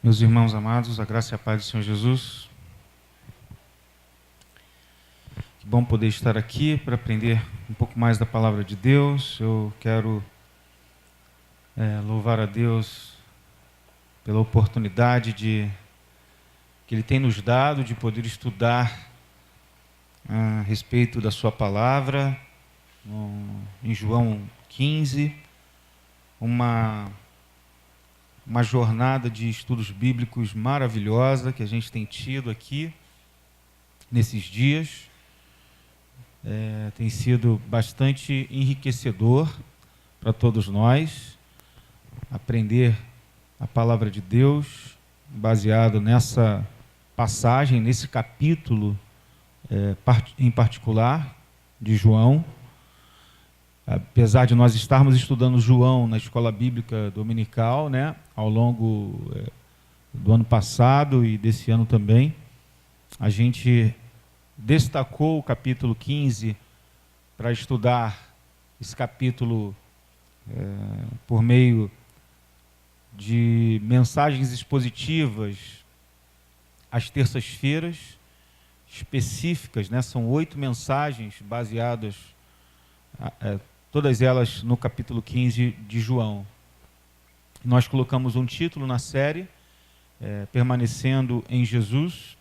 Meus irmãos amados, a graça e a paz do Senhor Jesus. Que bom poder estar aqui para aprender um pouco mais da palavra de Deus. Eu quero louvar a Deus pela oportunidade que Ele tem nos dado de poder estudar a respeito da sua palavra, em João 15, uma jornada de estudos bíblicos maravilhosa que a gente tem tido aqui nesses dias. Tem sido bastante enriquecedor para todos nós aprender a palavra de Deus baseado nessa passagem, nesse capítulo em particular de João. Apesar de nós estarmos estudando João na escola bíblica dominical, né, ao longo do ano passado e desse ano também, a gente destacou o capítulo 15 para estudar esse capítulo por meio de mensagens expositivas às terças-feiras específicas, né? São 8 mensagens baseadas, todas elas no capítulo 15 de João. Nós colocamos um título na série, Permanecendo em Jesus.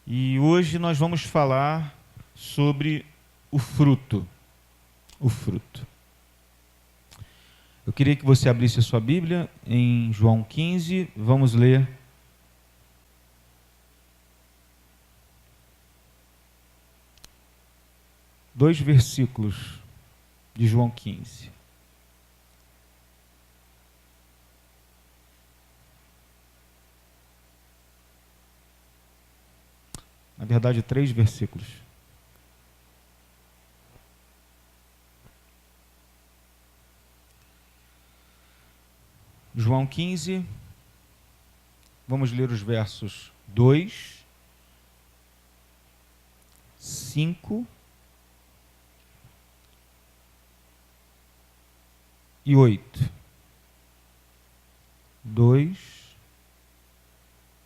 E hoje nós vamos falar sobre o fruto. O fruto. Eu queria que você abrisse a sua Bíblia em João 15. Vamos ler dois versículos de João 15. Na verdade, 3 versículos. João 15, vamos ler os versos 2, 5 e 8. 2,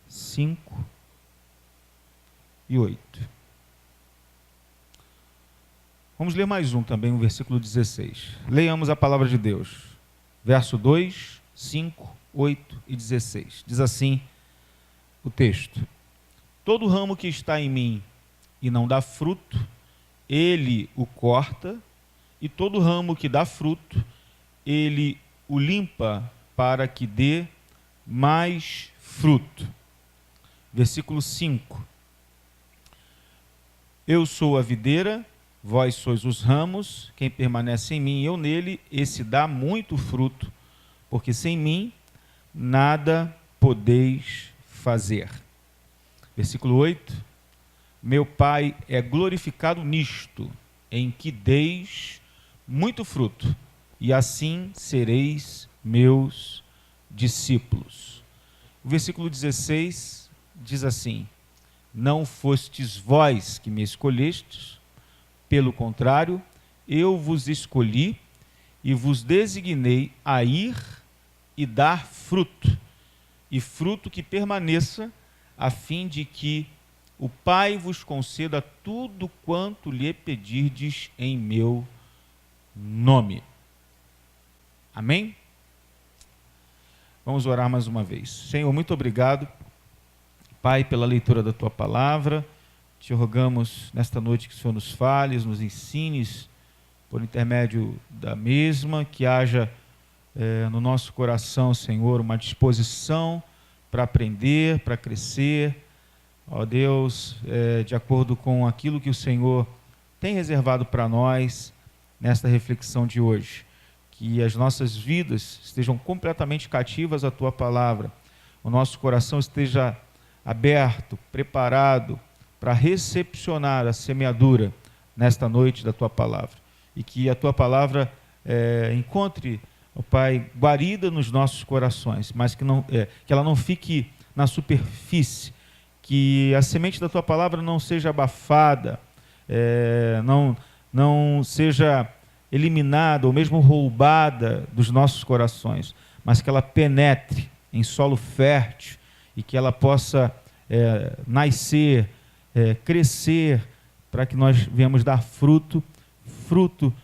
5 e 8. Vamos ler mais um também, o versículo 16. Leiamos a palavra de Deus. Verso 2, 5, 8 e 16. Diz assim o texto: Todo ramo que está em mim e não dá fruto, ele o corta, e todo ramo que dá fruto, ele o limpa para que dê mais fruto. Versículo 5. Eu sou a videira, vós sois os ramos, quem permanece em mim e eu nele, esse dá muito fruto, porque sem mim nada podeis fazer. Versículo 8. Meu Pai é glorificado nisto, em que deis muito fruto, e assim sereis meus discípulos. O versículo 16 diz assim: Não fostes vós que me escolhestes, pelo contrário, eu vos escolhi e vos designei a ir e dar fruto, e fruto que permaneça, a fim de que o Pai vos conceda tudo quanto lhe pedirdes em meu nome. Amém? Vamos orar mais uma vez. Senhor, muito obrigado, Pai, pela leitura da Tua palavra. Te rogamos nesta noite que o Senhor nos fales, nos ensines por intermédio da mesma, que haja no nosso coração, Senhor, uma disposição para aprender, para crescer, ó Deus, de acordo com aquilo que o Senhor tem reservado para nós nesta reflexão de hoje. Que as nossas vidas estejam completamente cativas à Tua palavra, o nosso coração esteja aberto, preparado para recepcionar a semeadura nesta noite da Tua palavra. E que a Tua palavra encontre, ó Pai, guarida nos nossos corações, mas que ela não fique na superfície, que a semente da Tua palavra não seja abafada, não seja eliminada ou mesmo roubada dos nossos corações, mas que ela penetre em solo fértil e que ela possa nascer, crescer, para que nós venhamos dar fruto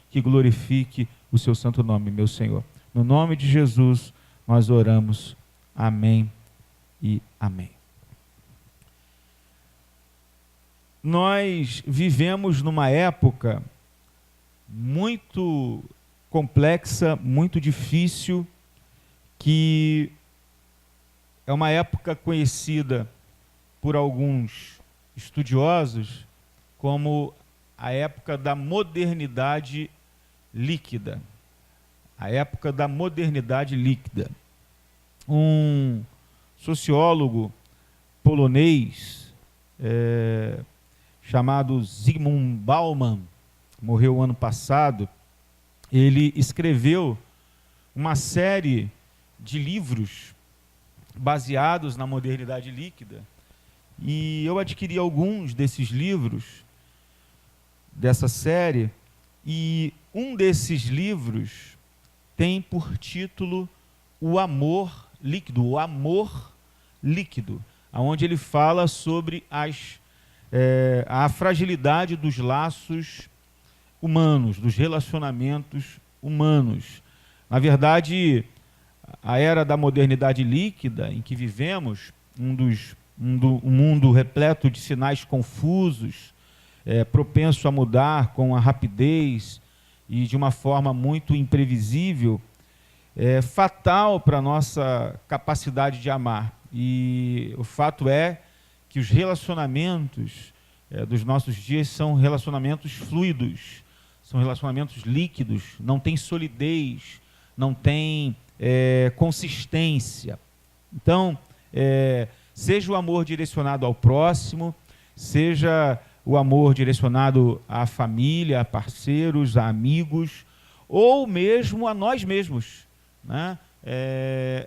que glorifique o seu santo nome, meu Senhor. No nome de Jesus nós oramos. Amém e amém. Nós vivemos numa época muito complexa, muito difícil, que é uma época conhecida por alguns estudiosos como a época da modernidade líquida. A época da modernidade líquida. Um sociólogo polonês chamado Zygmunt Bauman, morreu ano passado, ele escreveu uma série de livros baseados na modernidade líquida, e eu adquiri alguns desses livros, dessa série, e um desses livros tem por título O Amor Líquido, o Amor Líquido, onde ele fala sobre a fragilidade dos laços humanos, dos relacionamentos humanos. Na verdade, a era da modernidade líquida em que vivemos, um mundo repleto de sinais confusos, propenso a mudar com a rapidez e de uma forma muito imprevisível, é fatal para a nossa capacidade de amar. E o fato é que os relacionamentos dos nossos dias são relacionamentos fluidos, são relacionamentos líquidos, não tem solidez, não tem consistência. Então, seja o amor direcionado ao próximo, seja o amor direcionado à família, a parceiros, a amigos, ou mesmo a nós mesmos, né?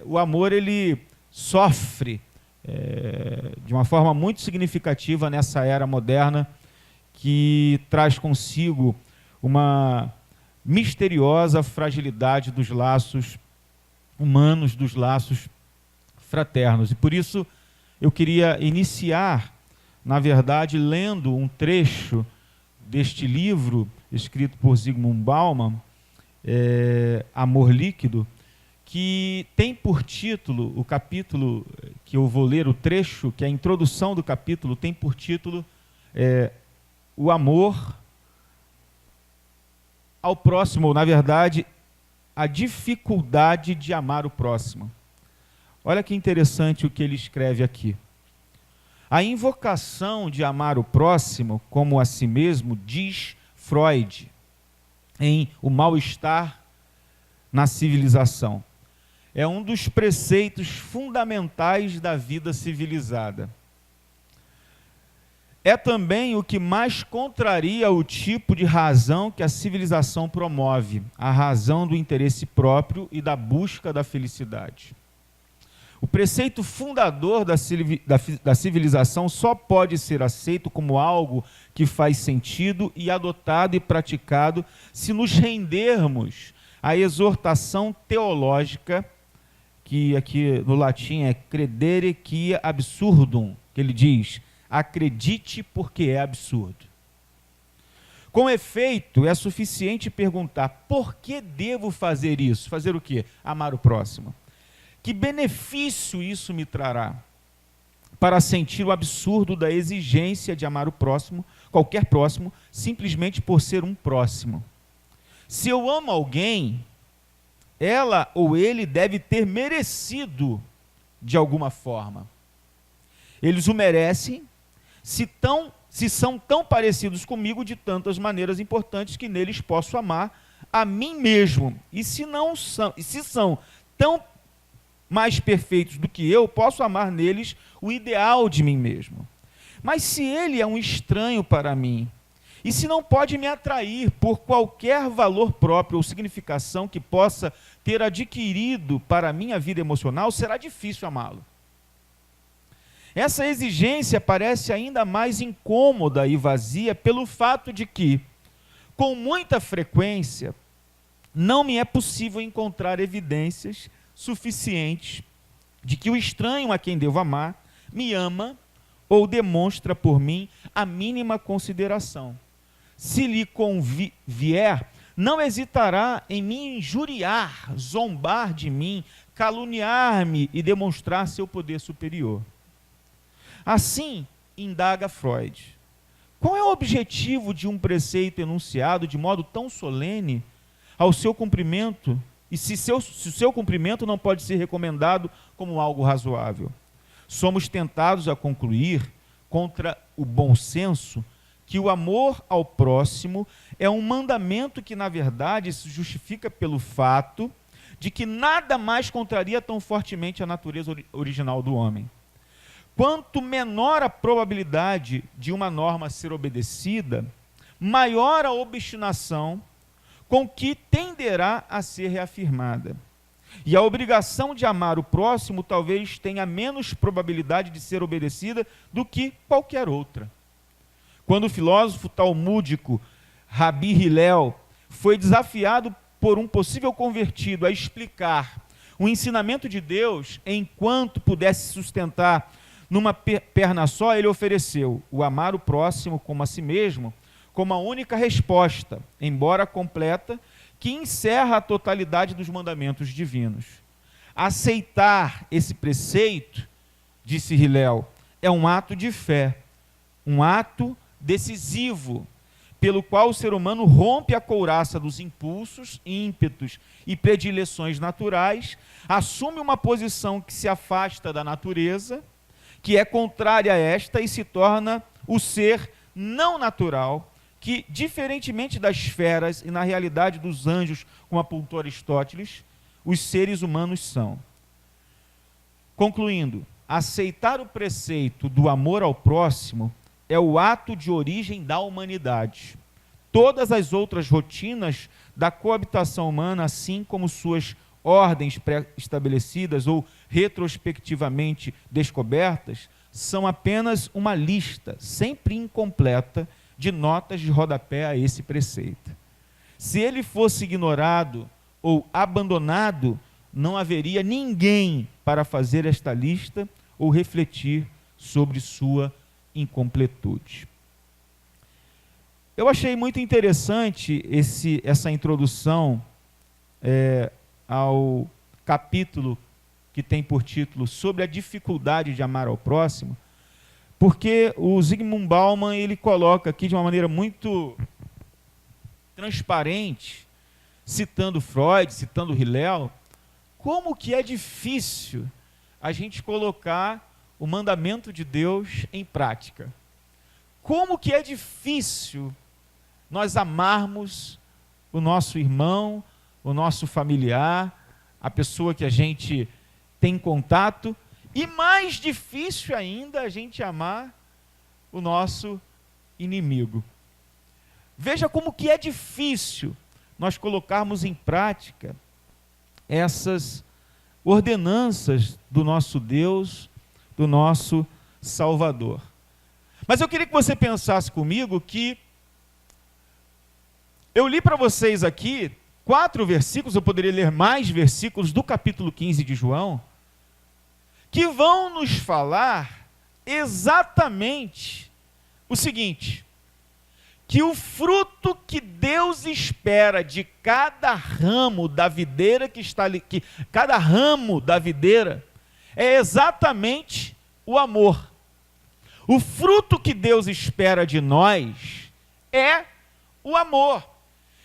O amor, ele sofre de uma forma muito significativa nessa era moderna, que traz consigo uma misteriosa fragilidade dos laços humanos, dos laços fraternos. E por isso eu queria iniciar, na verdade, lendo um trecho deste livro, escrito por Zygmunt Bauman, Amor Líquido, que tem por título, o capítulo que eu vou ler, o trecho, que é a introdução do capítulo, tem por título O Amor ao Próximo, ou, na verdade, a dificuldade de amar o próximo. Olha que interessante o que ele escreve aqui. A invocação de amar o próximo como a si mesmo, diz Freud, em O Mal-Estar na Civilização, é um dos preceitos fundamentais da vida civilizada. É também o que mais contraria o tipo de razão que a civilização promove, a razão do interesse próprio e da busca da felicidade. O preceito fundador da civilização só pode ser aceito como algo que faz sentido e adotado e praticado se nos rendermos à exortação teológica, que aqui no latim é credere quia absurdum, que ele diz: acredite porque é absurdo. Com efeito, é suficiente perguntar: por que devo fazer isso? Fazer o quê? Amar o próximo. Que benefício isso me trará? Para sentir o absurdo da exigência de amar o próximo, qualquer próximo, simplesmente por ser um próximo. Se eu amo alguém, ela ou ele deve ter merecido de alguma forma. Eles o merecem se são tão parecidos comigo de tantas maneiras importantes que neles posso amar a mim mesmo. E se são tão mais perfeitos do que eu, posso amar neles o ideal de mim mesmo. Mas se ele é um estranho para mim, e se não pode me atrair por qualquer valor próprio ou significação que possa ter adquirido para a minha vida emocional, será difícil amá-lo. Essa exigência parece ainda mais incômoda e vazia pelo fato de que, com muita frequência, não me é possível encontrar evidências suficientes de que o estranho a quem devo amar me ama ou demonstra por mim a mínima consideração. Se lhe convier, não hesitará em me injuriar, zombar de mim, caluniar-me e demonstrar seu poder superior. Assim, indaga Freud, qual é o objetivo de um preceito enunciado de modo tão solene ao seu cumprimento, e se o seu cumprimento não pode ser recomendado como algo razoável? Somos tentados a concluir, contra o bom senso, que o amor ao próximo é um mandamento que, na verdade, se justifica pelo fato de que nada mais contraria tão fortemente a natureza original do homem. Quanto menor a probabilidade de uma norma ser obedecida, maior a obstinação com que tenderá a ser reafirmada. E a obrigação de amar o próximo talvez tenha menos probabilidade de ser obedecida do que qualquer outra. Quando o filósofo talmúdico Rabi Hillel foi desafiado por um possível convertido a explicar o ensinamento de Deus enquanto pudesse sustentar numa perna só, ele ofereceu o amar o próximo como a si mesmo, como a única resposta, embora completa, que encerra a totalidade dos mandamentos divinos. Aceitar esse preceito, disse Hillel, é um ato de fé, um ato decisivo, pelo qual o ser humano rompe a couraça dos impulsos, ímpetos e predileções naturais, assume uma posição que se afasta da natureza, que é contrária a esta e se torna o ser não natural, que, diferentemente das feras e na realidade dos anjos, como apontou Aristóteles, os seres humanos são. Concluindo, aceitar o preceito do amor ao próximo é o ato de origem da humanidade. Todas as outras rotinas da coabitação humana, assim como suas ordens pré-estabelecidas ou retrospectivamente descobertas, são apenas uma lista, sempre incompleta, de notas de rodapé a esse preceito. Se ele fosse ignorado ou abandonado, não haveria ninguém para fazer esta lista ou refletir sobre sua incompletude. Eu achei muito interessante essa introdução ao capítulo que tem por título Sobre a dificuldade de amar ao próximo, porque o Zygmunt Bauman ele coloca aqui de uma maneira muito transparente, citando Freud, citando Hillel, como que é difícil a gente colocar o mandamento de Deus em prática. Como que é difícil nós amarmos o nosso irmão, o nosso familiar, a pessoa que a gente tem contato, e mais difícil ainda a gente amar o nosso inimigo. Veja como que é difícil nós colocarmos em prática essas ordenanças do nosso Deus, do nosso Salvador. Mas eu queria que você pensasse comigo que eu li para vocês aqui 4 versículos, eu poderia ler mais versículos do capítulo 15 de João, que vão nos falar exatamente o seguinte: que o fruto que Deus espera de cada ramo da videira que está ali, que cada ramo da videira é exatamente o amor. O fruto que Deus espera de nós é o amor.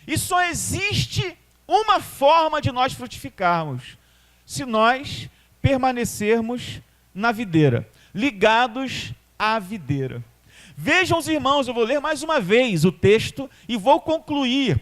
E só existe uma forma de nós frutificarmos: se nós permanecermos na videira, ligados à videira. Vejam os irmãos, eu vou ler mais uma vez o texto e vou concluir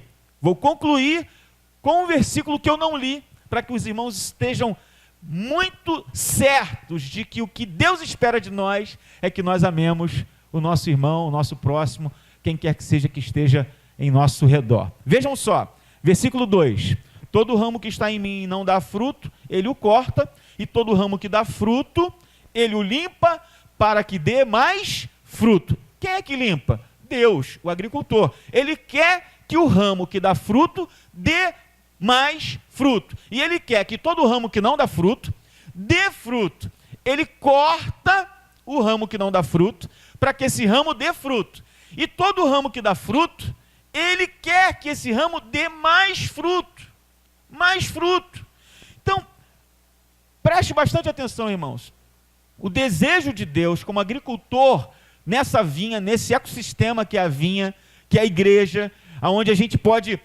com um versículo que eu não li, para que os irmãos estejam muito certos de que o que Deus espera de nós é que nós amemos o nosso irmão, o nosso próximo, quem quer que seja que esteja em nosso redor. Vejam só, versículo 2: todo ramo que está em mim e não dá fruto, ele o corta, e todo ramo que dá fruto, ele o limpa para que dê mais fruto. Quem é que limpa? Deus, o agricultor. Ele quer que o ramo que dá fruto dê mais fruto. E ele quer que todo ramo que não dá fruto dê fruto. Ele corta o ramo que não dá fruto, para que esse ramo dê fruto. E todo ramo que dá fruto, ele quer que esse ramo dê mais fruto. Mais fruto. Então, preste bastante atenção, irmãos. O desejo de Deus, como agricultor, nessa vinha, nesse ecossistema que é a vinha, que é a igreja, onde a gente pode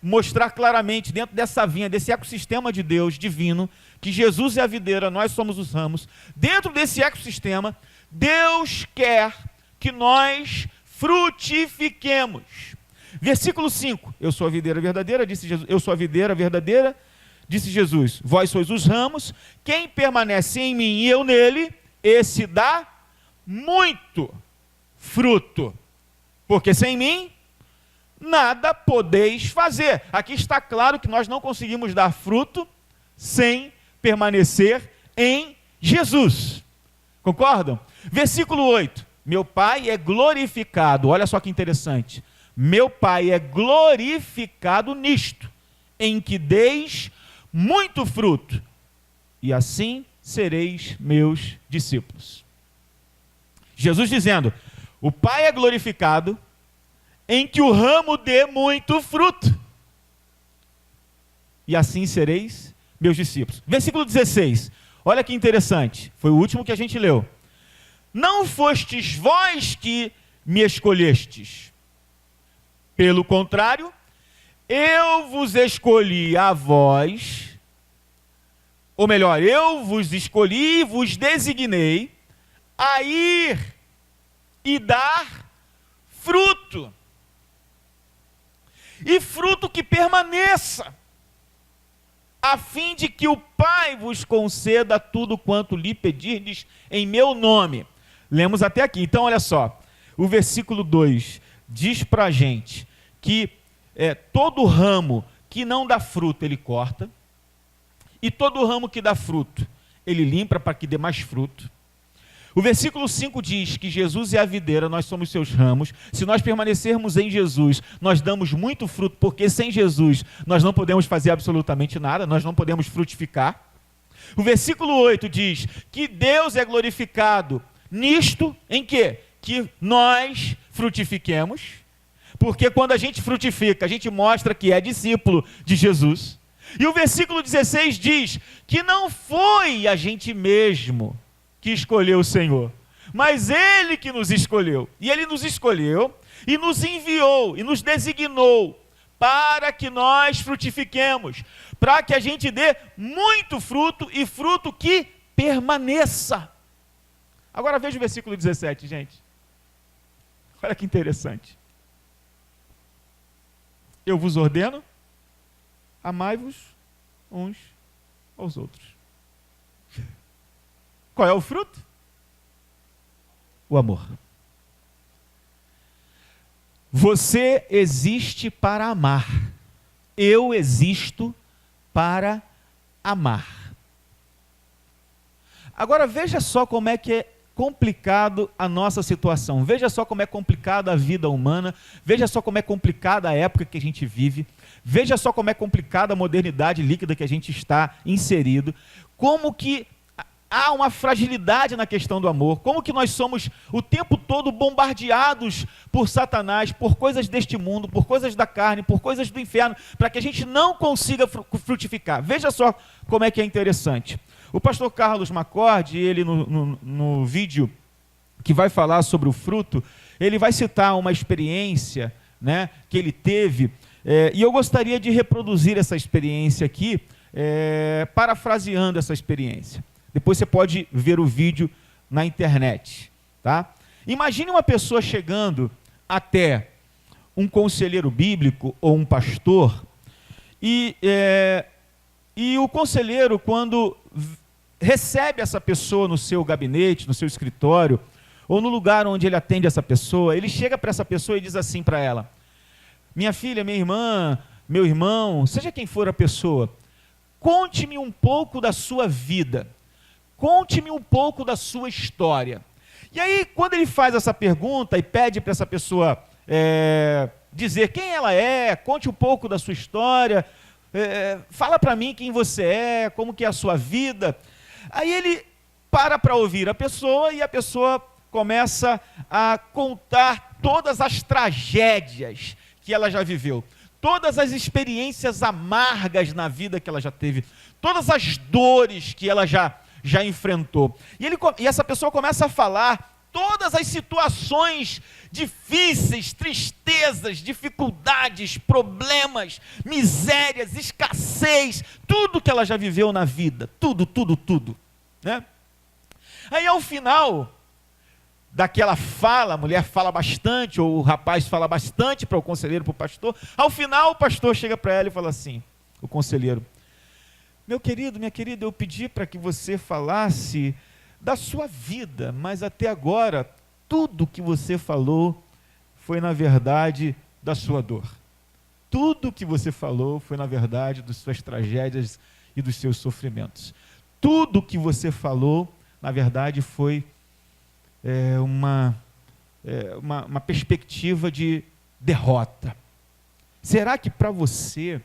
mostrar claramente, dentro dessa vinha, desse ecossistema de Deus divino, que Jesus é a videira, nós somos os ramos. Dentro desse ecossistema, Deus quer que nós frutifiquemos. Versículo 5, eu sou a videira verdadeira, disse Jesus, eu sou a videira verdadeira, disse Jesus, vós sois os ramos, quem permanece em mim e eu nele, esse dá muito fruto, porque sem mim, nada podeis fazer. Aqui está claro que nós não conseguimos dar fruto sem permanecer em Jesus. Concordam? Versículo 8, meu Pai é glorificado, olha só que interessante, meu Pai é glorificado nisto, em que deis muito fruto, e assim sereis meus discípulos. Jesus dizendo, o Pai é glorificado em que o ramo dê muito fruto, e assim sereis meus discípulos. Versículo 16, olha que interessante, foi o último que a gente leu. Não fostes vós que me escolhestes, pelo contrário, eu vos escolhi a vós, ou melhor, eu vos escolhi e vos designei a ir e dar fruto. E fruto que permaneça, a fim de que o Pai vos conceda tudo quanto lhe pedirdes em meu nome. Lemos até aqui. Então, olha só, o versículo 2 diz para a gente que todo ramo que não dá fruto, ele corta, e todo ramo que dá fruto, ele limpa para que dê mais fruto. O versículo 5 diz que Jesus é a videira, nós somos seus ramos. Se nós permanecermos em Jesus, nós damos muito fruto, porque sem Jesus nós não podemos fazer absolutamente nada, nós não podemos frutificar. O versículo 8 diz que Deus é glorificado nisto, em quê? Que nós frutifiquemos, porque quando a gente frutifica, a gente mostra que é discípulo de Jesus. E o versículo 16 diz que não foi a gente mesmo que escolheu o Senhor, mas Ele que nos escolheu. E Ele nos escolheu e nos enviou e nos designou para que nós frutifiquemos, para que a gente dê muito fruto e fruto que permaneça. Agora veja o versículo 17, gente. Olha que interessante. Eu vos ordeno, amai-vos uns aos outros. Qual é o fruto? O amor. Você existe para amar. Eu existo para amar. Agora veja só como é que é complicado a nossa situação. Veja só como é complicada a vida humana. Veja só como é complicada a época que a gente vive. Veja só como é complicada a modernidade líquida que a gente está inserido. Como que há uma fragilidade na questão do amor, como que nós somos o tempo todo bombardeados por Satanás, por coisas deste mundo, por coisas da carne, por coisas do inferno, para que a gente não consiga frutificar. Veja só como é que é interessante. O pastor Carlos Macorde, ele no vídeo que vai falar sobre o fruto, ele vai citar uma experiência, né, que ele teve, e eu gostaria de reproduzir essa experiência aqui, parafraseando essa experiência. Depois você pode ver o vídeo na internet, tá? Imagine uma pessoa chegando até um conselheiro bíblico ou um pastor e o conselheiro, quando recebe essa pessoa no seu gabinete, no seu escritório, ou no lugar onde ele atende essa pessoa, ele chega para essa pessoa e diz assim para ela: minha filha, minha irmã, meu irmão, seja quem for a pessoa, conte-me um pouco da sua vida. Conte-me um pouco da sua história. E aí, quando ele faz essa pergunta e pede para essa pessoa dizer quem ela é, conte um pouco da sua história, fala para mim quem você é, como que é a sua vida, Aí ele para ouvir a pessoa e a pessoa começa a contar todas as tragédias que ela já viveu, todas as experiências amargas na vida que ela já teve, todas as dores que ela já enfrentou. E essa pessoa começa a falar todas as situações difíceis, tristezas, dificuldades, problemas, misérias, escassez, tudo que ela já viveu na vida, tudo, né? Aí ao final daquela fala, a mulher fala bastante, ou o rapaz fala bastante para o conselheiro, para o pastor, ao final o pastor chega para ela e fala assim, o conselheiro: meu querido, minha querida, eu pedi para que você falasse da sua vida, mas até agora, tudo que você falou foi na verdade da sua dor. Tudo que você falou foi na verdade das suas tragédias e dos seus sofrimentos. Tudo que você falou, na verdade, foi uma perspectiva de derrota. Será que para você,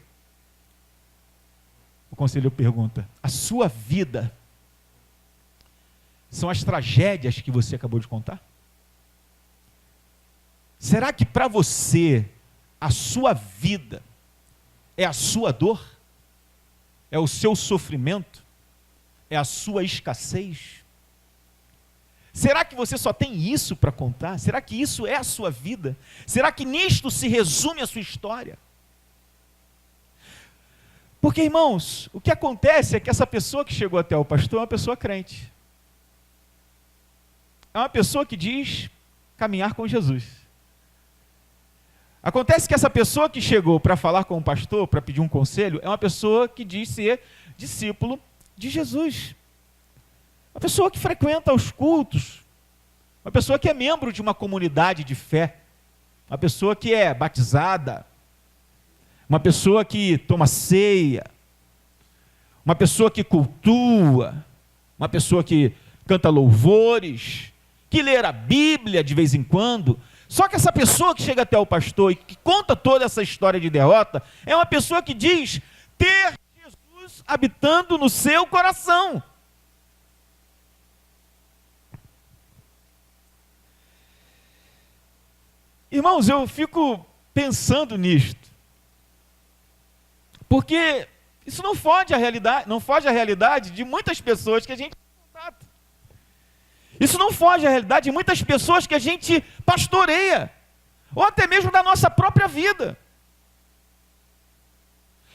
o conselheiro pergunta, a sua vida são as tragédias que você acabou de contar? Será que para você a sua vida é a sua dor? É o seu sofrimento? É a sua escassez? Será que você só tem isso para contar? Será que isso é a sua vida? Será que nisto se resume a sua história? Porque, irmãos, o que acontece é que essa pessoa que chegou até o pastor é uma pessoa crente. É uma pessoa que diz caminhar com Jesus. Acontece que essa pessoa que chegou para falar com o pastor, para pedir um conselho, é uma pessoa que diz ser discípulo de Jesus. Uma pessoa que frequenta os cultos, uma pessoa que é membro de uma comunidade de fé, uma pessoa que é batizada, uma pessoa que toma ceia, uma pessoa que cultua, uma pessoa que canta louvores, que lê a Bíblia de vez em quando. Só que essa pessoa que chega até o pastor e que conta toda essa história de derrota, é uma pessoa que diz ter Jesus habitando no seu coração. Irmãos, eu fico pensando nisto, porque isso não foge à realidade de muitas pessoas que a gente contata. Isso não foge à realidade de muitas pessoas que a gente pastoreia, ou até mesmo da nossa própria vida,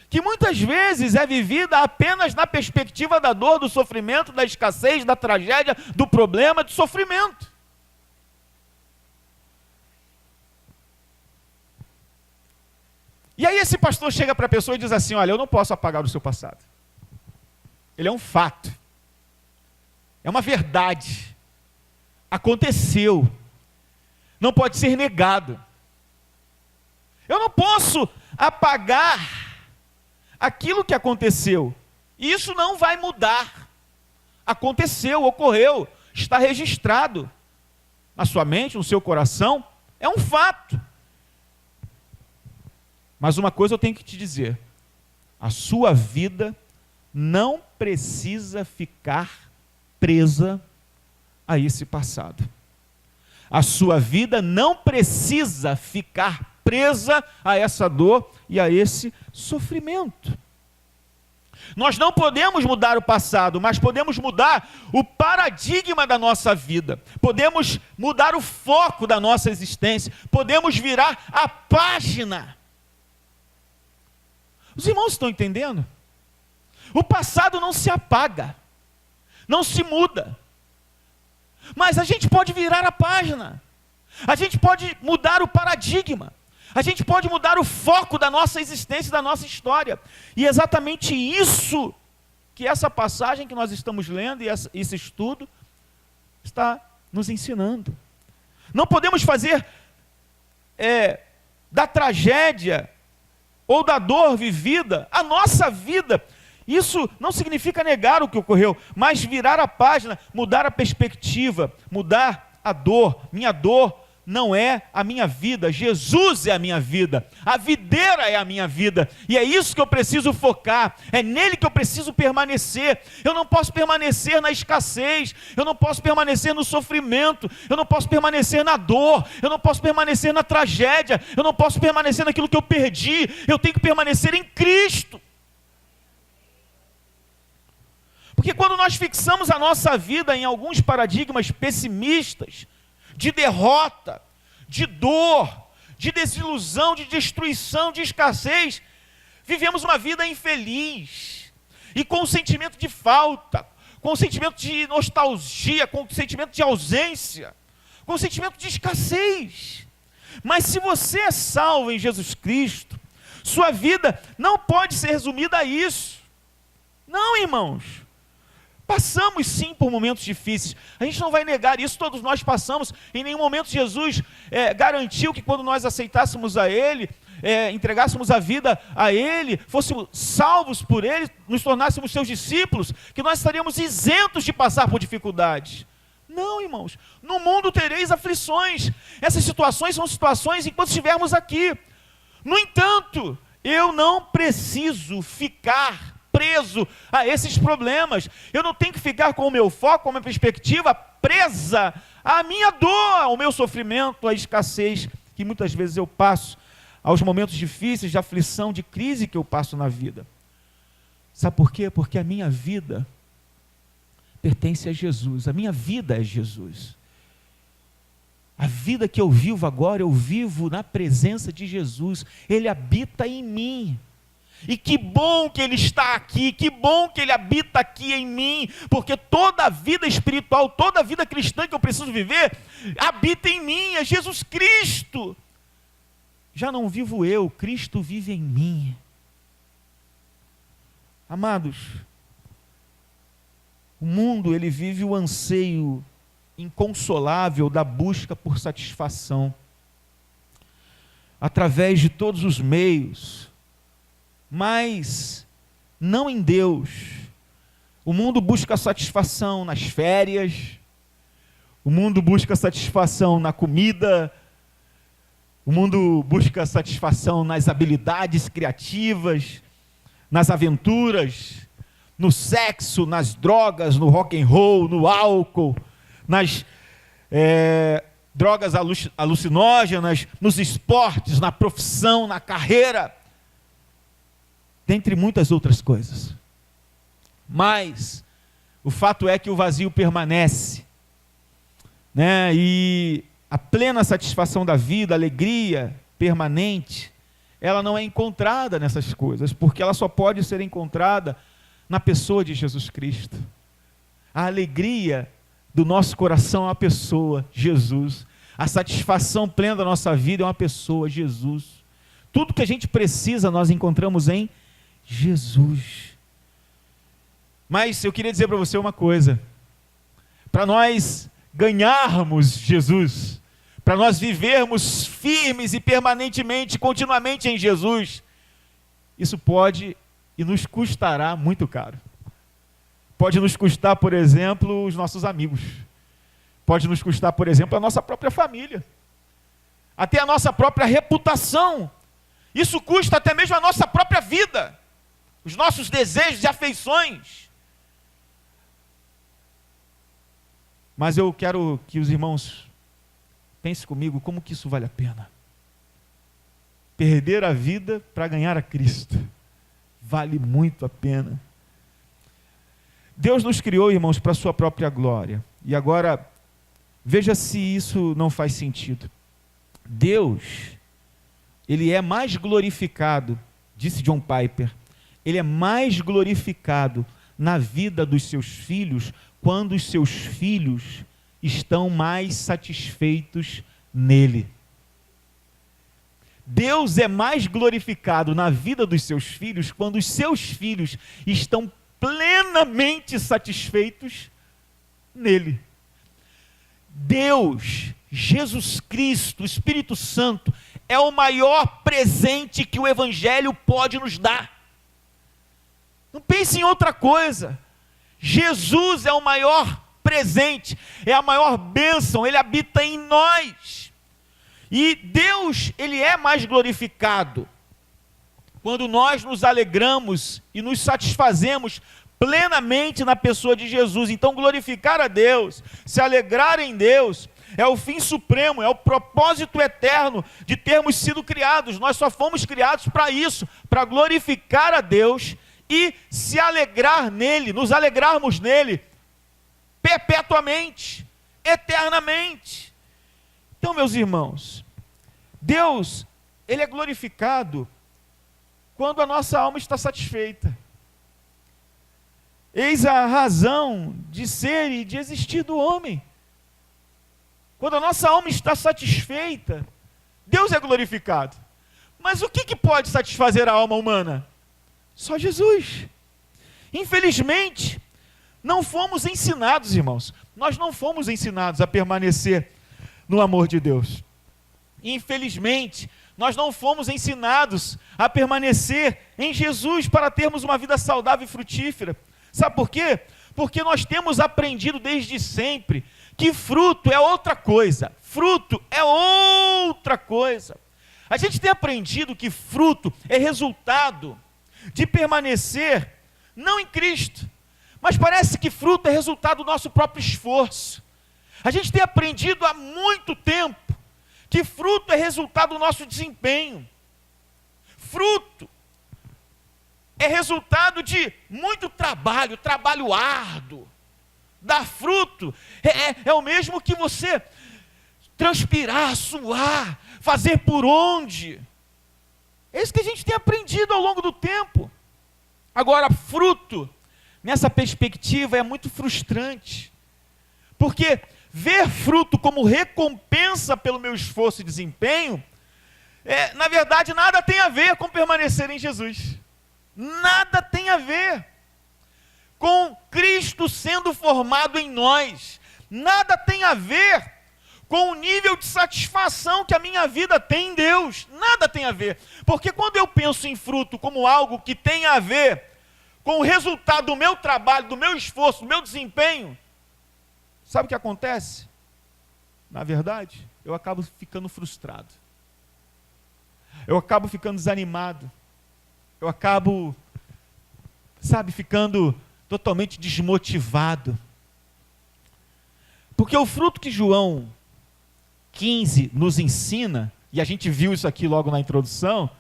que muitas vezes é vivida apenas na perspectiva da dor, do sofrimento, da escassez, da tragédia, do problema, do sofrimento. E aí esse pastor chega para a pessoa e diz assim: olha, eu não posso apagar o seu passado. Ele é um fato. É uma verdade. Aconteceu. Não pode ser negado. Eu não posso apagar aquilo que aconteceu. E isso não vai mudar. Aconteceu, ocorreu, está registrado na sua mente, no seu coração. É um fato. Mas uma coisa eu tenho que te dizer: a sua vida não precisa ficar presa a esse passado. A sua vida não precisa ficar presa a essa dor e a esse sofrimento. Nós não podemos mudar o passado, mas podemos mudar o paradigma da nossa vida. Podemos mudar o foco da nossa existência. Podemos virar a página. Os irmãos estão entendendo? O passado não se apaga, não se muda, mas a gente pode virar a página, a gente pode mudar o paradigma, a gente pode mudar o foco da nossa existência, da nossa história. E é exatamente isso que essa passagem que nós estamos lendo e esse estudo está nos ensinando. Não podemos fazer da tragédia ou da dor vivida a nossa vida. Isso não significa negar o que ocorreu, mas virar a página, mudar a perspectiva, mudar a dor. Minha dor não é a minha vida, Jesus é a minha vida, a videira é a minha vida, e é isso que eu preciso focar, é nele que eu preciso permanecer. Eu não posso permanecer na escassez, eu não posso permanecer no sofrimento, eu não posso permanecer na dor, eu não posso permanecer na tragédia, eu não posso permanecer naquilo que eu perdi, eu tenho que permanecer em Cristo. Porque quando nós fixamos a nossa vida em alguns paradigmas pessimistas, de derrota, de dor, de desilusão, de destruição, de escassez, vivemos uma vida infeliz, e com um sentimento de falta, com um sentimento de nostalgia, com um sentimento de ausência, com um sentimento de escassez. Mas se você é salvo em Jesus Cristo, sua vida não pode ser resumida a isso. Não, irmãos. Passamos sim por momentos difíceis, a gente não vai negar isso, todos nós passamos. Em nenhum momento Jesus garantiu que quando nós aceitássemos a Ele, entregássemos a vida a Ele, fôssemos salvos por Ele, nos tornássemos seus discípulos, que nós estaríamos isentos de passar por dificuldades. Não, irmãos, no mundo tereis aflições. Essas situações são situações enquanto estivermos aqui. No entanto, eu não preciso ficar preso a esses problemas. Eu não tenho que ficar com o meu foco, com a minha perspectiva presa à minha dor, ao meu sofrimento, à escassez que muitas vezes eu passo, aos momentos difíceis de aflição, de crise que eu passo na vida. Sabe por quê? Porque a minha vida pertence a Jesus, a minha vida é Jesus. A vida que eu vivo agora, eu vivo na presença de Jesus, Ele habita em mim. E que bom que Ele está aqui, que bom que Ele habita aqui em mim, porque toda a vida espiritual, toda a vida cristã que eu preciso viver, habita em mim, é Jesus Cristo. Já não vivo eu, Cristo vive em mim. Amados, o mundo, ele vive o anseio inconsolável da busca por satisfação, através de todos os meios, mas não em Deus. O mundo busca satisfação nas férias, o mundo busca satisfação na comida, o mundo busca satisfação nas habilidades criativas, nas aventuras, no sexo, nas drogas, no rock and roll, no álcool, nas drogas alucinógenas, nos esportes, na profissão, na carreira, dentre muitas outras coisas. Mas o fato é que o vazio permanece, né? E a plena satisfação da vida, a alegria permanente, ela não é encontrada nessas coisas, porque ela só pode ser encontrada na pessoa de Jesus Cristo. A alegria do nosso coração é uma pessoa, Jesus. A satisfação plena da nossa vida é uma pessoa, Jesus. Tudo que a gente precisa nós encontramos em Jesus. Mas eu queria dizer para você uma coisa: para nós ganharmos Jesus, para nós vivermos firmes e permanentemente, continuamente em Jesus, isso pode e nos custará muito caro. Pode nos custar, por exemplo, os nossos amigos. Pode nos custar, por exemplo, a nossa própria família. Até a nossa própria reputação. Isso custa até mesmo a nossa própria vida. Os nossos desejos e afeições. Mas eu quero que os irmãos pensem comigo como que isso vale a pena. Perder a vida para ganhar a Cristo. Vale muito a pena. Deus nos criou, irmãos, para a sua própria glória. E agora, veja se isso não faz sentido. Deus, Ele é mais glorificado, disse John Piper, Ele é mais glorificado na vida dos seus filhos quando os seus filhos estão mais satisfeitos nele. Deus é mais glorificado na vida dos seus filhos quando os seus filhos estão plenamente satisfeitos nele. Deus, Jesus Cristo, o Espírito Santo, é o maior presente que o Evangelho pode nos dar. Não pense em outra coisa. Jesus é o maior presente, é a maior bênção, Ele habita em nós. E Deus, ele é mais glorificado quando nós nos alegramos e nos satisfazemos plenamente na pessoa de Jesus. Então, glorificar a Deus, se alegrar em Deus, é o fim supremo, é o propósito eterno de termos sido criados. Nós só fomos criados para isso, para glorificar a Deus e se alegrar nele, nos alegrarmos nele perpetuamente, eternamente. Então, meus irmãos, Deus, ele é glorificado quando a nossa alma está satisfeita. Eis a razão de ser e de existir do homem. Quando a nossa alma está satisfeita, Deus é glorificado. Mas o que pode satisfazer a alma humana? Só Jesus. Infelizmente, não fomos ensinados, irmãos. Nós não fomos ensinados a permanecer no amor de Deus. Infelizmente, nós não fomos ensinados a permanecer em Jesus para termos uma vida saudável e frutífera. Sabe por quê? Porque nós temos aprendido desde sempre que fruto é outra coisa. Fruto é outra coisa. A gente tem aprendido que fruto é resultado de permanecer não em Cristo, mas parece que fruto é resultado do nosso próprio esforço. A gente tem aprendido há muito tempo que fruto é resultado do nosso desempenho. Fruto é resultado de muito trabalho, trabalho árduo. Dar fruto é o mesmo que você transpirar, suar, fazer por onde. É isso que a gente tem aprendido ao longo do tempo. Agora, fruto, nessa perspectiva, é muito frustrante. Porque ver fruto como recompensa pelo meu esforço e desempenho, na verdade, nada tem a ver com permanecer em Jesus. Nada tem a ver com Cristo sendo formado em nós. Nada tem a ver com o nível de satisfação que a minha vida tem em Deus. Nada tem a ver. Porque quando eu penso em fruto como algo que tem a ver com o resultado do meu trabalho, do meu esforço, do meu desempenho, sabe o que acontece? Na verdade, eu acabo ficando frustrado. Eu acabo ficando desanimado. Eu acabo, ficando totalmente desmotivado. Porque o fruto que João 15 nos ensina, e a gente viu isso aqui logo na introdução,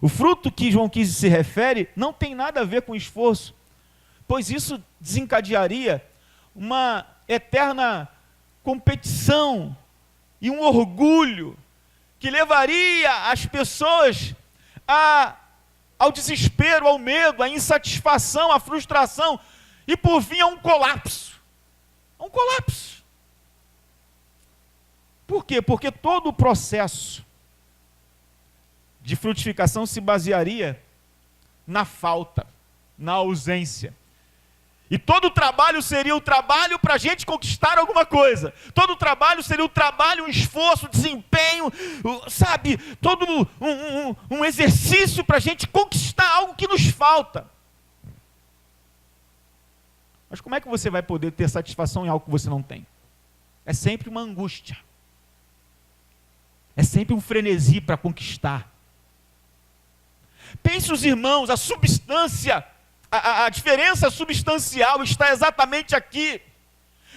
o fruto que João 15 se refere não tem nada a ver com esforço, pois isso desencadearia uma eterna competição e um orgulho que levaria as pessoas ao desespero, ao medo, à insatisfação, à frustração e por fim a um colapso. Um colapso. Por quê? Porque todo o processo de frutificação se basearia na falta, na ausência. E todo o trabalho seria o trabalho para a gente conquistar alguma coisa. Todo o trabalho seria o trabalho, um esforço, desempenho, todo um exercício para a gente conquistar algo que nos falta. Mas como é que você vai poder ter satisfação em algo que você não tem? É sempre uma angústia. É sempre um frenesi para conquistar. Pense os irmãos, a substância, a diferença substancial está exatamente aqui,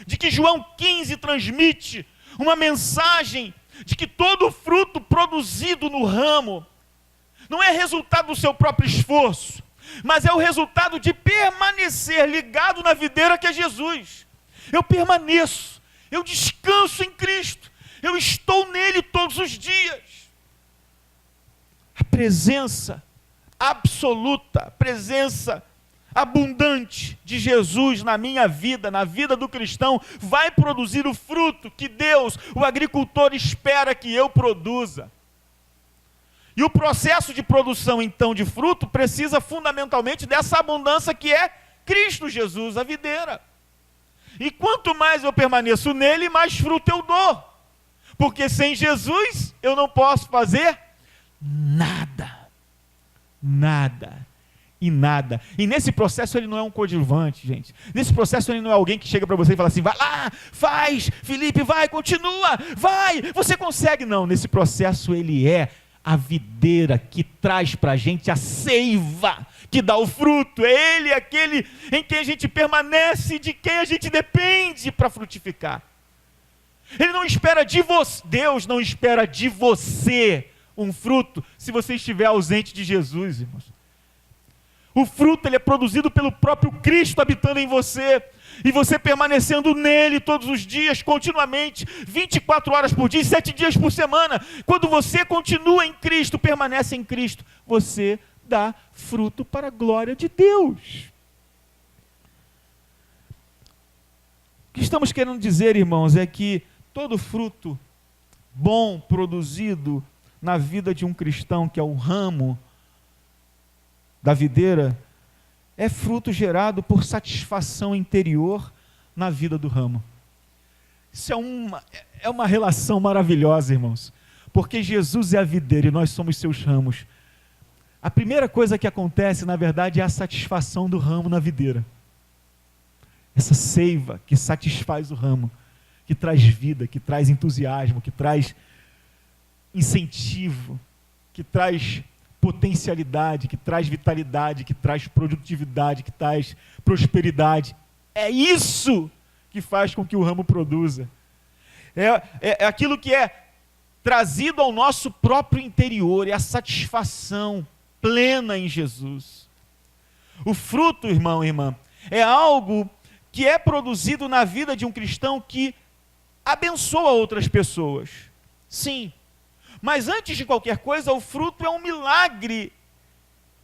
de que João 15 transmite uma mensagem de que todo fruto produzido no ramo não é resultado do seu próprio esforço, mas é o resultado de permanecer ligado na videira que é Jesus. Eu permaneço, eu descanso em Cristo, eu estou nele todos os dias. A presença absoluta, a presença abundante de Jesus na minha vida, na vida do cristão, vai produzir o fruto que Deus, o agricultor, espera que eu produza. E o processo de produção, então, de fruto, precisa fundamentalmente dessa abundância que é Cristo Jesus, a videira. E quanto mais eu permaneço nele, mais fruto eu dou. Porque sem Jesus, eu não posso fazer nada. Nada. e nada. E nesse processo ele não é um coadjuvante, gente. Nesse processo ele não é alguém que chega para você e fala assim, vai lá, faz, Felipe, vai, continua, vai, você consegue. Não, nesse processo ele é a videira que traz para a gente a seiva, que dá o fruto. É ele aquele em quem a gente permanece, de quem a gente depende para frutificar. Ele não espera de você, Deus não espera de você um fruto se você estiver ausente de Jesus, irmãos. O fruto ele é produzido pelo próprio Cristo habitando em você, e você permanecendo nele todos os dias, continuamente, 24 horas por dia, 7 dias por semana. Quando você continua em Cristo, permanece em Cristo, você dá fruto para a glória de Deus. O que estamos querendo dizer, irmãos, é que todo fruto bom produzido na vida de um cristão, que é o ramo da videira, é fruto gerado por satisfação interior na vida do ramo. Isso é uma relação maravilhosa, irmãos, porque Jesus é a videira e nós somos seus ramos. A primeira coisa que acontece, na verdade, é a satisfação do ramo na videira. Essa seiva que satisfaz o ramo, que traz vida, que traz entusiasmo, que traz incentivo, que traz potencialidade, que traz vitalidade, que traz produtividade, que traz prosperidade. É isso que faz com que o ramo produza. É aquilo que é trazido ao nosso próprio interior, é a satisfação plena em Jesus. O fruto, irmão e irmã, é algo que é produzido na vida de um cristão que abençoa outras pessoas. Sim. Mas antes de qualquer coisa, o fruto é um milagre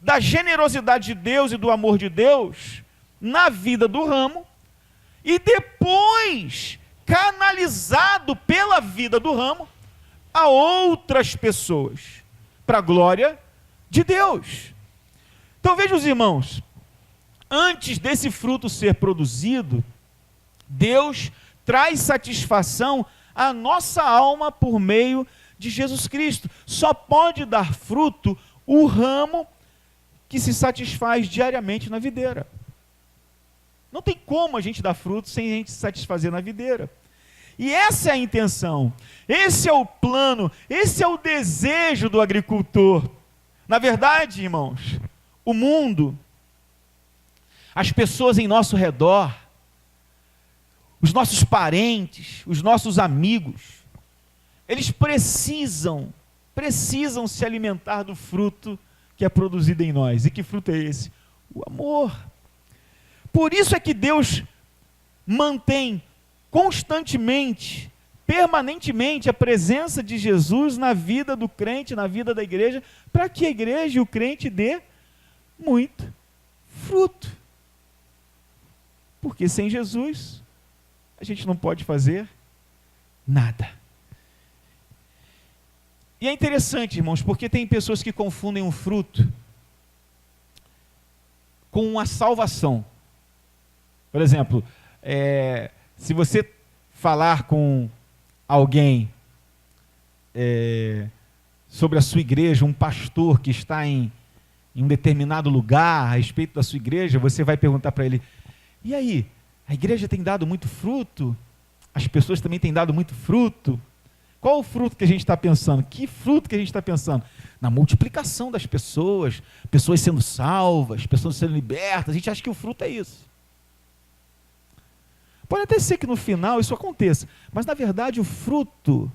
da generosidade de Deus e do amor de Deus na vida do ramo, e depois canalizado pela vida do ramo a outras pessoas, para a glória de Deus. Então vejam os irmãos, antes desse fruto ser produzido, Deus traz satisfação à nossa alma por meio de Jesus Cristo. Só pode dar fruto o ramo que se satisfaz diariamente na videira. Não tem como a gente dar fruto sem a gente se satisfazer na videira. E essa é a intenção, esse é o plano, esse é o desejo do agricultor. Na verdade, irmãos, o mundo, as pessoas em nosso redor, os nossos parentes, os nossos amigos, eles precisam se alimentar do fruto que é produzido em nós. E que fruto é esse? O amor. Por isso é que Deus mantém constantemente, permanentemente a presença de Jesus na vida do crente, na vida da igreja, para que a igreja e o crente dê muito fruto. Porque sem Jesus, a gente não pode fazer nada. E é interessante, irmãos, porque tem pessoas que confundem o fruto com a salvação. Por exemplo, se você falar com alguém sobre a sua igreja, um pastor que está em um determinado lugar a respeito da sua igreja, você vai perguntar para ele, e aí, a igreja tem dado muito fruto? As pessoas também têm dado muito fruto? Qual o fruto que a gente está pensando? Que fruto que a gente está pensando? Na multiplicação das pessoas, pessoas sendo salvas, pessoas sendo libertas. A gente acha que o fruto é isso. Pode até ser que no final isso aconteça, mas na verdade o fruto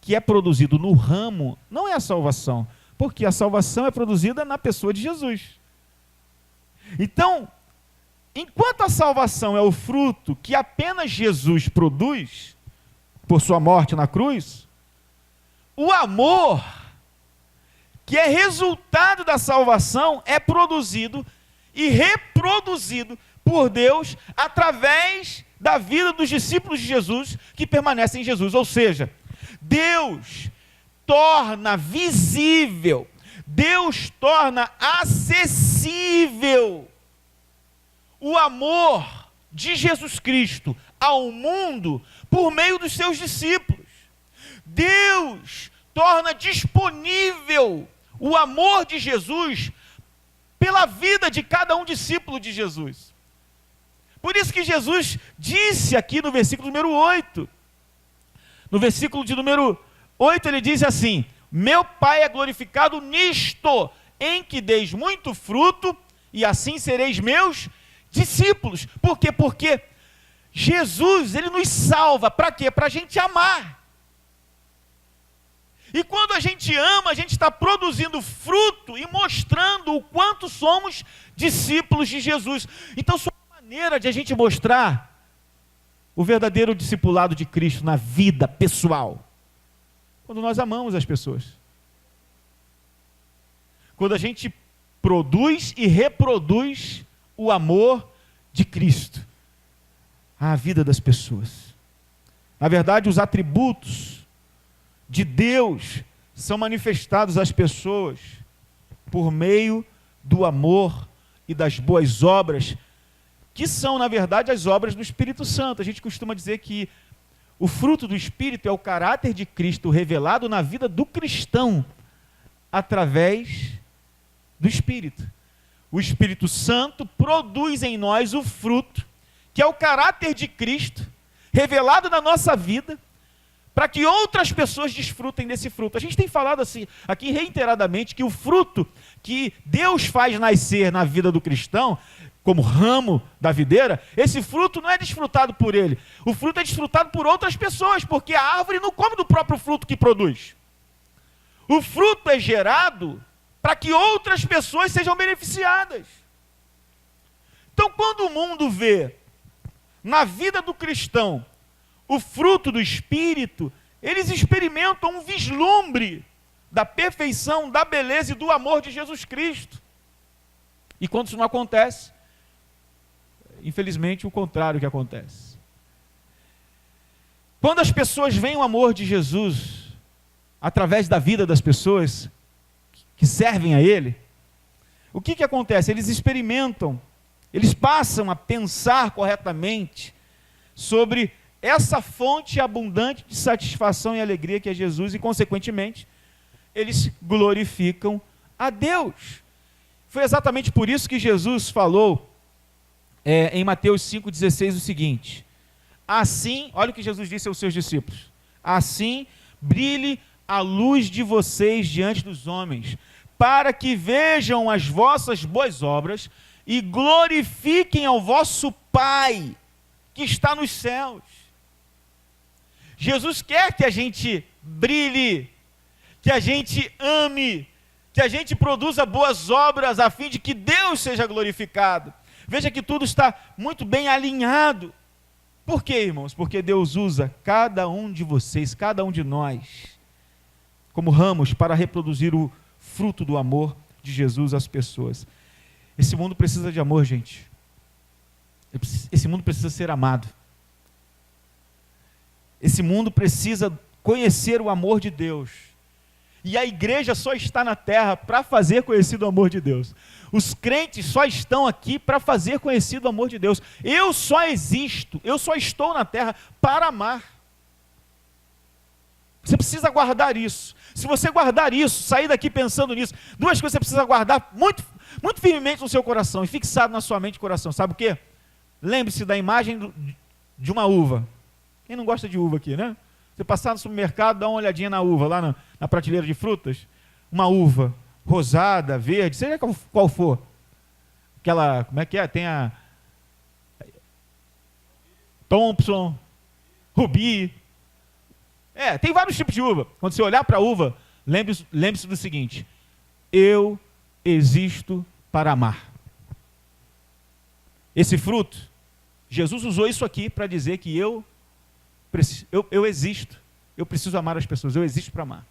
que é produzido no ramo não é a salvação, porque a salvação é produzida na pessoa de Jesus. Então, enquanto a salvação é o fruto que apenas Jesus produz, por sua morte na cruz, o amor, que é resultado da salvação, é produzido e reproduzido por Deus através da vida dos discípulos de Jesus que permanecem em Jesus. Ou seja, Deus torna visível, Deus torna acessível o amor de Jesus Cristo ao mundo por meio dos seus discípulos. Deus torna disponível o amor de Jesus pela vida de cada um discípulo de Jesus. Por isso que Jesus disse aqui no versículo número 8, no versículo de número 8 ele diz assim: meu Pai é glorificado nisto, em que deis muito fruto, e assim sereis meus discípulos. Por quê? Porque Jesus, ele nos salva, para quê? Para a gente amar. E quando a gente ama, a gente está produzindo fruto e mostrando o quanto somos discípulos de Jesus. Então, só uma maneira de a gente mostrar o verdadeiro discipulado de Cristo na vida pessoal, quando nós amamos as pessoas. Quando a gente produz e reproduz o amor de Cristo à vida das pessoas. Na verdade, os atributos de Deus são manifestados às pessoas por meio do amor e das boas obras, que são, na verdade, as obras do Espírito Santo. A gente costuma dizer que o fruto do Espírito é o caráter de Cristo revelado na vida do cristão através do Espírito. O Espírito Santo produz em nós o fruto, que é o caráter de Cristo, revelado na nossa vida, para que outras pessoas desfrutem desse fruto. A gente tem falado assim, aqui reiteradamente, que o fruto que Deus faz nascer na vida do cristão, como ramo da videira, esse fruto não é desfrutado por ele. O fruto é desfrutado por outras pessoas, porque a árvore não come do próprio fruto que produz. O fruto é gerado para que outras pessoas sejam beneficiadas. Então, quando o mundo vê na vida do cristão o fruto do Espírito, eles experimentam um vislumbre da perfeição, da beleza e do amor de Jesus Cristo. E quando isso não acontece, infelizmente, o contrário que acontece. Quando as pessoas veem o amor de Jesus através da vida das pessoas que servem a Ele, o que acontece? Eles experimentam, eles passam a pensar corretamente sobre essa fonte abundante de satisfação e alegria que é Jesus e, consequentemente, eles glorificam a Deus. Foi exatamente por isso que Jesus falou em Mateus 5,16 o seguinte: assim, olha o que Jesus disse aos seus discípulos: assim brilhe a luz de vocês diante dos homens, para que vejam as vossas boas obras e glorifiquem ao vosso Pai que está nos céus. Jesus quer que a gente brilhe, que a gente ame, que a gente produza boas obras a fim de que Deus seja glorificado. Veja que tudo está muito bem alinhado. Por quê, irmãos? Porque Deus usa cada um de vocês, cada um de nós, como ramos para reproduzir o fruto do amor de Jesus às pessoas. Esse mundo precisa de amor, gente. Esse mundo precisa ser amado. Esse mundo precisa conhecer o amor de Deus. E a igreja só está na terra para fazer conhecido o amor de Deus. Os crentes só estão aqui para fazer conhecido o amor de Deus. Eu só existo, eu só estou na terra para amar. Você precisa guardar isso. Se você guardar isso, sair daqui pensando nisso, duas coisas você precisa guardar muito, muito firmemente no seu coração e fixado na sua mente e coração. Sabe o quê? Lembre-se da imagem de uma uva. Quem não gosta de uva aqui, né? Você passar no supermercado, dá uma olhadinha na uva, lá na prateleira de frutas. Uma uva rosada, verde, seja qual for. Aquela, como é que é? Tem a Thompson, Rubi. Tem vários tipos de uva. Quando você olhar para a uva, lembre-se do seguinte: eu existo para amar. Esse fruto, Jesus usou isso aqui para dizer que eu existo, eu preciso amar as pessoas, eu existo para amar.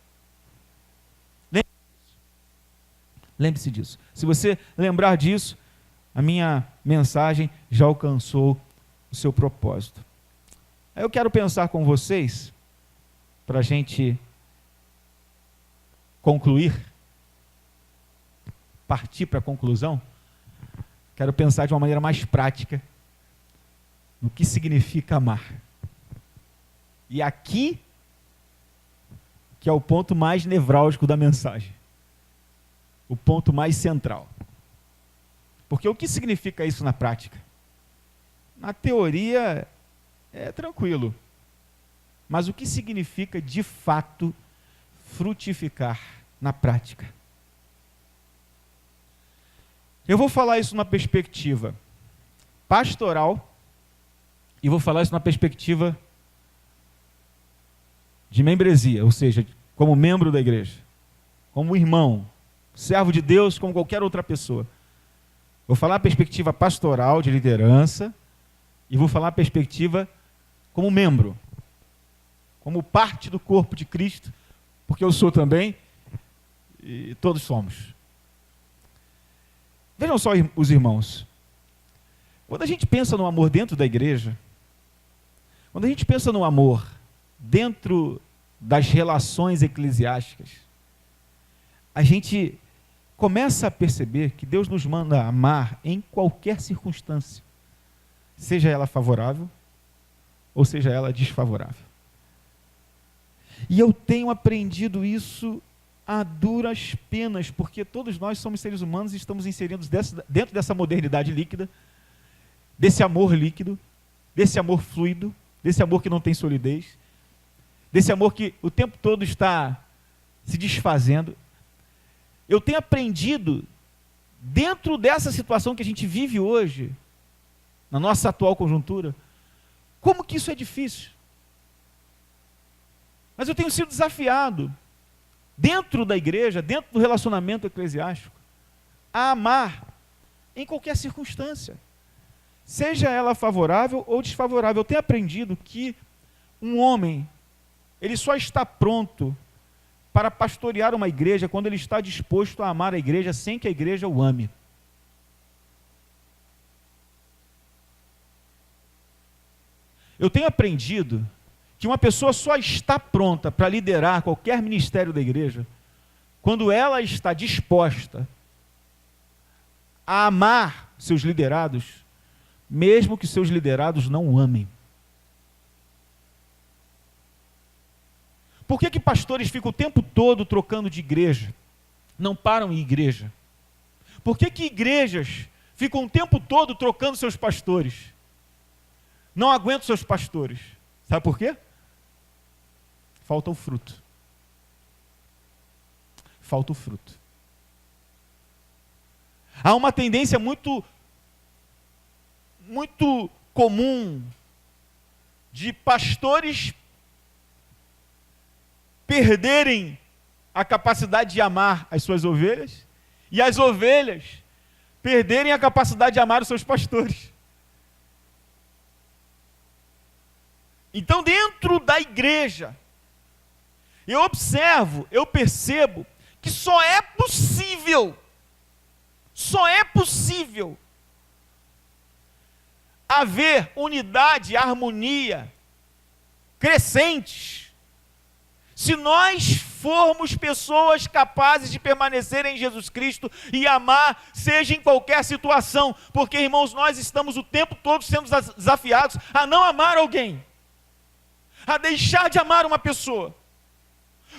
Lembre-se disso. Se você lembrar disso, a minha mensagem já alcançou o seu propósito. Aí eu quero pensar com vocês, para a gente concluir, partir para a conclusão, quero pensar de uma maneira mais prática no que significa amar. E aqui, que é o ponto mais nevrálgico da mensagem, o ponto mais central. Porque o que significa isso na prática? Na teoria é tranquilo. Mas o que significa de fato frutificar na prática? Eu vou falar isso numa perspectiva pastoral e vou falar isso numa perspectiva de membresia, ou seja, como membro da igreja, como irmão, servo de Deus, como qualquer outra pessoa. Vou falar a perspectiva pastoral de liderança e vou falar a perspectiva como membro, como parte do corpo de Cristo, porque eu sou também e todos somos. Vejam só os irmãos. Quando a gente pensa no amor dentro da igreja, quando a gente pensa no amor dentro das relações eclesiásticas, a gente começa a perceber que Deus nos manda amar em qualquer circunstância, seja ela favorável ou seja ela desfavorável. E eu tenho aprendido isso a duras penas, porque todos nós somos seres humanos e estamos inseridos dentro dessa modernidade líquida, desse amor líquido, desse amor fluido, desse amor que não tem solidez, desse amor que o tempo todo está se desfazendo. Eu tenho aprendido, dentro dessa situação que a gente vive hoje, na nossa atual conjuntura, como que isso é difícil. Mas eu tenho sido desafiado, dentro da igreja, dentro do relacionamento eclesiástico, a amar em qualquer circunstância, seja ela favorável ou desfavorável. Eu tenho aprendido que um homem, ele só está pronto para pastorear uma igreja quando ele está disposto a amar a igreja sem que a igreja o ame. Eu tenho aprendido que uma pessoa só está pronta para liderar qualquer ministério da igreja quando ela está disposta a amar seus liderados, mesmo que seus liderados não o amem. Por que pastores ficam o tempo todo trocando de igreja? Não param em igreja. Por que igrejas ficam o tempo todo trocando seus pastores? Não aguentam seus pastores. Sabe por quê? Falta o fruto. Falta o fruto. Há uma tendência muito comum de pastores perderem a capacidade de amar as suas ovelhas e as ovelhas perderem a capacidade de amar os seus pastores. Então, dentro da igreja, eu percebo que só é possível haver unidade, harmonia crescentes, se nós formos pessoas capazes de permanecer em Jesus Cristo e amar, seja em qualquer situação, porque, irmãos, nós estamos o tempo todo sendo desafiados a não amar alguém, a deixar de amar uma pessoa,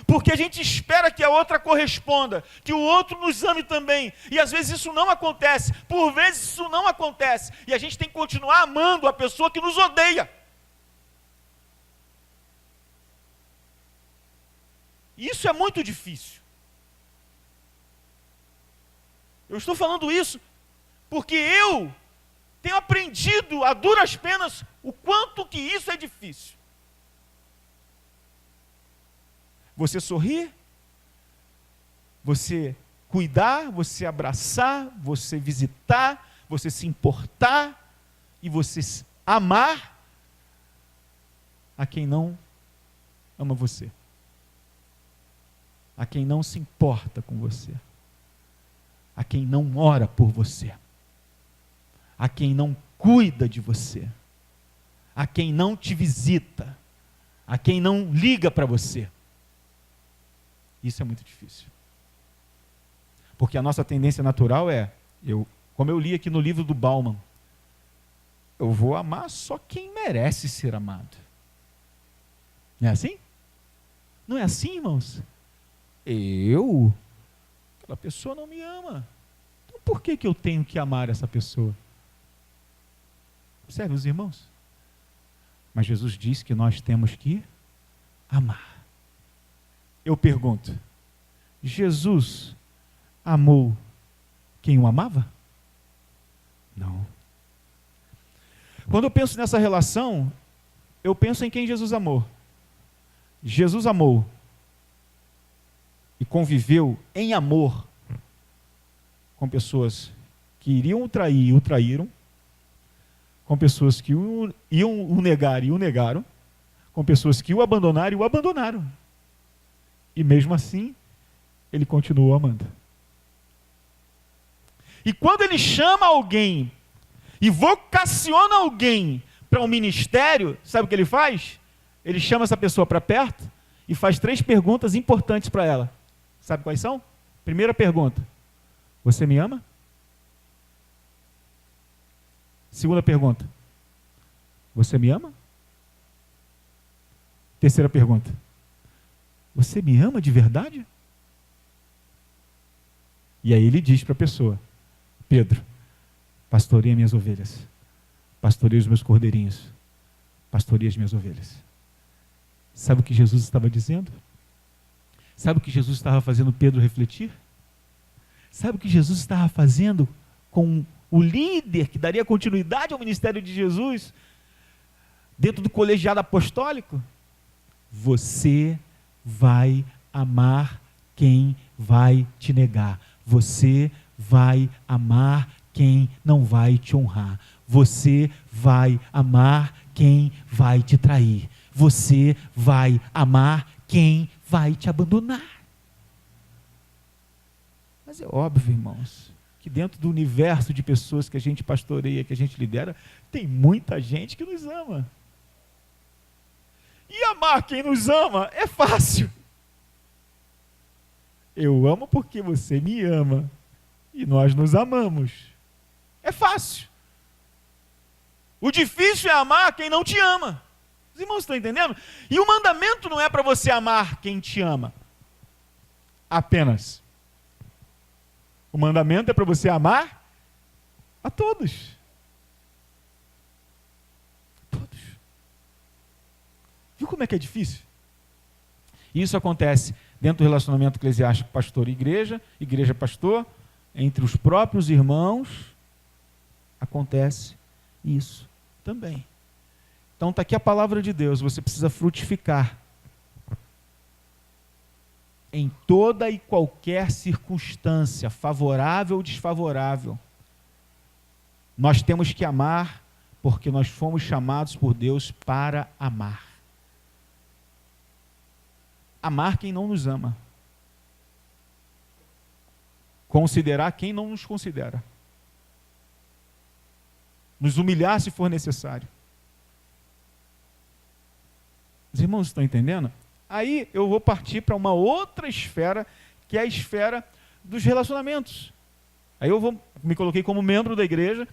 porque a gente espera que a outra corresponda, que o outro nos ame também, e às vezes isso não acontece, por vezes isso não acontece, e a gente tem que continuar amando a pessoa que nos odeia. Isso é muito difícil. Eu estou falando isso porque eu tenho aprendido a duras penas o quanto que isso é difícil. Você sorrir, você cuidar, você abraçar, você visitar, você se importar e você amar a quem não ama você, a quem não se importa com você, a quem não ora por você, a quem não cuida de você, a quem não te visita, a quem não liga para você. Isso é muito difícil. Porque a nossa tendência natural é, como eu li aqui no livro do Bauman, eu vou amar só quem merece ser amado. Não é assim? Não é assim, irmãos? Aquela pessoa não me ama. Então por que eu tenho que amar essa pessoa? Observe os irmãos. Mas Jesus disse que nós temos que amar. Eu pergunto, Jesus amou quem o amava? Não. Quando eu penso nessa relação, eu penso em quem Jesus amou. Jesus amou e conviveu em amor com pessoas que iriam o trair e o traíram, com pessoas que iam o negar e o negaram, com pessoas que o abandonaram e o abandonaram. E mesmo assim, ele continuou amando. E quando ele chama alguém e vocaciona alguém para um ministério, sabe o que ele faz? Ele chama essa pessoa para perto e faz 3 perguntas importantes para ela. Sabe quais são? Primeira pergunta: você me ama? Segunda pergunta: você me ama? Terceira pergunta: você me ama de verdade? E aí ele diz para a pessoa: Pedro, pastoreia minhas ovelhas, pastoreia os meus cordeirinhos, pastoreia as minhas ovelhas. Sabe o que Jesus estava dizendo? Sabe o que Jesus estava fazendo Pedro refletir? Sabe o que Jesus estava fazendo com o líder que daria continuidade ao ministério de Jesus dentro do colegiado apostólico? Você vai amar quem vai te negar. Você vai amar quem não vai te honrar. Você vai amar quem vai te trair. Você vai amar quem vai te abandonar. Mas é óbvio, irmãos, que dentro do universo de pessoas que a gente pastoreia, que a gente lidera, tem muita gente que nos ama. E amar quem nos ama é fácil. Eu amo porque você me ama. E nós nos amamos. É fácil. O difícil é amar quem não te ama. Os irmãos estão entendendo? E o mandamento não é para você amar quem te ama apenas. O mandamento é para você amar a todos. Todos. Viu como é que é difícil? Isso acontece dentro do relacionamento eclesiástico pastor e igreja, igreja-pastor, entre os próprios irmãos, acontece isso também. Então está aqui a palavra de Deus, você precisa frutificar em toda e qualquer circunstância, favorável ou desfavorável. Nós temos que amar porque nós fomos chamados por Deus para amar. Amar quem não nos ama. Considerar quem não nos considera. Nos humilhar se for necessário. Os irmãos estão entendendo? Aí eu vou partir para uma outra esfera, que é a esfera dos relacionamentos. Aí eu me coloquei como membro da igreja,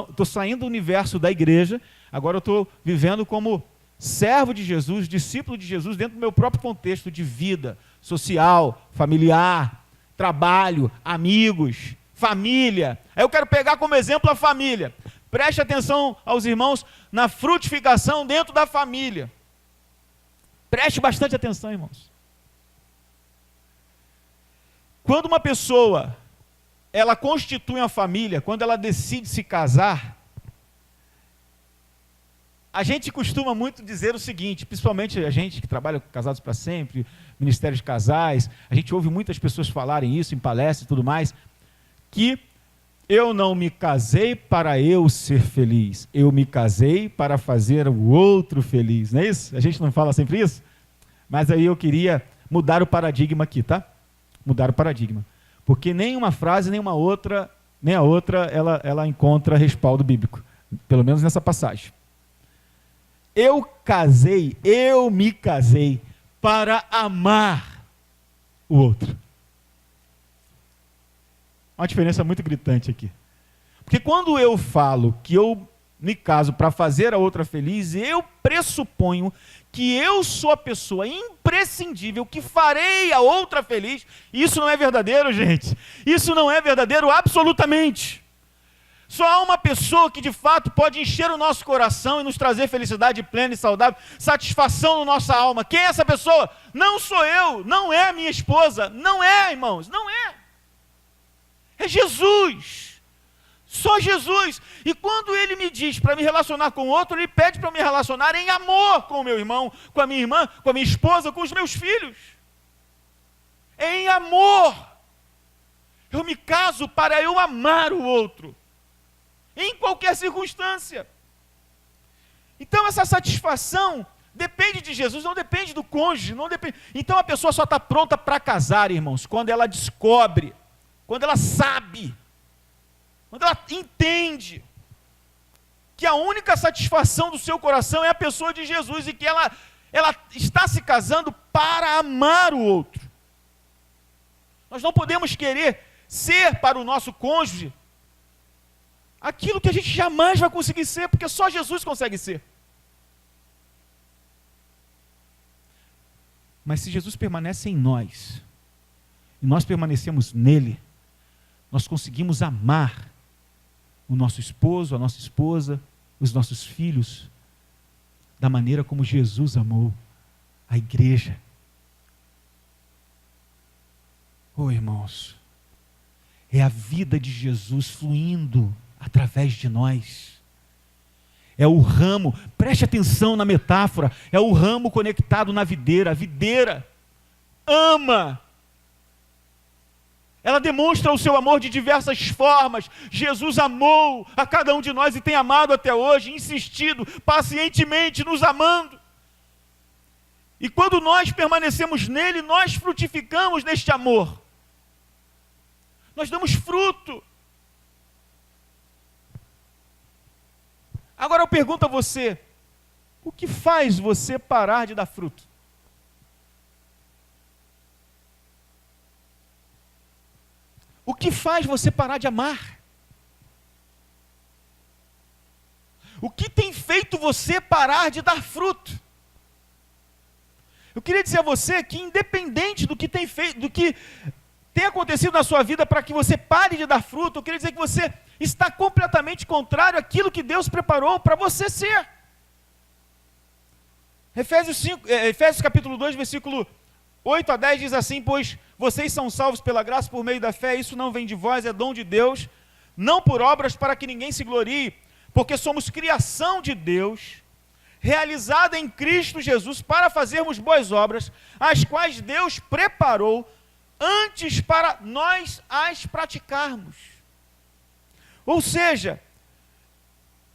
estou saindo do universo da igreja, agora eu estou vivendo como servo de Jesus, discípulo de Jesus, dentro do meu próprio contexto de vida social, familiar, trabalho, amigos, família. Aí eu quero pegar como exemplo a família. Preste atenção aos irmãos na frutificação dentro da família. Preste bastante atenção, irmãos. Quando uma pessoa, ela constitui uma família, quando ela decide se casar, a gente costuma muito dizer o seguinte, principalmente a gente que trabalha com Casados para Sempre, Ministério de Casais, a gente ouve muitas pessoas falarem isso em palestras e tudo mais, que eu não me casei para eu ser feliz, eu me casei para fazer o outro feliz, não é isso? A gente não fala sempre isso? Mas aí eu queria mudar o paradigma aqui, tá? Mudar o paradigma. Porque nem uma frase, nem a outra, ela encontra respaldo bíblico. Pelo menos nessa passagem. Eu me casei para amar o outro. Uma diferença muito gritante aqui. Porque quando eu falo que eu me caso para fazer a outra feliz, eu pressuponho que eu sou a pessoa imprescindível que farei a outra feliz. Isso não é verdadeiro, gente. Isso não é verdadeiro absolutamente. Só há uma pessoa que de fato pode encher o nosso coração e nos trazer felicidade plena e saudável, satisfação na nossa alma. Quem é essa pessoa? Não sou eu, não é a minha esposa, não é, irmãos, não é. É Jesus. Só Jesus. E quando ele me diz para me relacionar com outro, ele pede para me relacionar em amor com o meu irmão, com a minha irmã, com a minha esposa, com os meus filhos. É em amor. Eu me caso para eu amar o outro, em qualquer circunstância. Então essa satisfação depende de Jesus, não depende do cônjuge, não depende. Então a pessoa só está pronta para casar, irmãos, quando ela descobre, quando ela sabe, quando ela entende que a única satisfação do seu coração é a pessoa de Jesus e que ela está se casando para amar o outro. Nós não podemos querer ser para o nosso cônjuge aquilo que a gente jamais vai conseguir ser, porque só Jesus consegue ser. Mas se Jesus permanece em nós, e nós permanecemos nele, nós conseguimos amar o nosso esposo, a nossa esposa, os nossos filhos, da maneira como Jesus amou a igreja. Oh, irmãos, é a vida de Jesus fluindo através de nós. É o ramo, preste atenção na metáfora, é o ramo conectado na videira. A videira ama. Ela demonstra o seu amor de diversas formas. Jesus amou a cada um de nós e tem amado até hoje, insistido pacientemente, nos amando. E quando nós permanecemos nele, nós frutificamos neste amor. Nós damos fruto. Agora eu pergunto a você, o que faz você parar de dar fruto? O que faz você parar de amar? O que tem feito você parar de dar fruto? Eu queria dizer a você que independente do que tem feito, do que tem acontecido na sua vida para que você pare de dar fruto, eu queria dizer que você está completamente contrário àquilo que Deus preparou para você ser. Efésios capítulo 2, versículo 8 a 10 diz assim: pois vocês são salvos pela graça por meio da fé, isso não vem de vós, é dom de Deus, não por obras para que ninguém se glorie, porque somos criação de Deus, realizada em Cristo Jesus para fazermos boas obras, as quais Deus preparou antes para nós as praticarmos. Ou seja,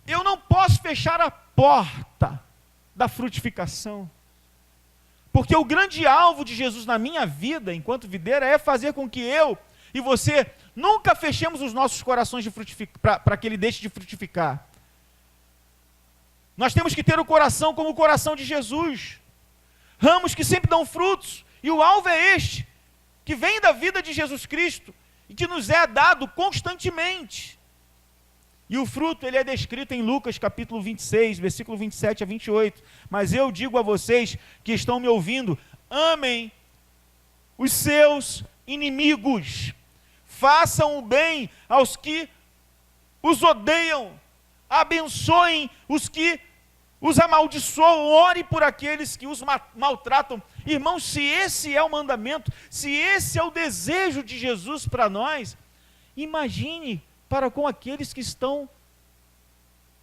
eu não posso fechar a porta da frutificação, porque o grande alvo de Jesus na minha vida, enquanto videira, é fazer com que eu e você nunca fechemos os nossos corações para que ele deixe de frutificar. Nós temos que ter o coração como o coração de Jesus. Ramos que sempre dão frutos, e o alvo é este, que vem da vida de Jesus Cristo, e que nos é dado constantemente. E o fruto, ele é descrito em Lucas capítulo 26, versículo 27 a 28. Mas eu digo a vocês que estão me ouvindo, amem os seus inimigos, façam o bem aos que os odeiam, abençoem os que os amaldiçoam, ore por aqueles que os maltratam. Irmãos, se esse é o mandamento, se esse é o desejo de Jesus para nós, imagine para com aqueles que estão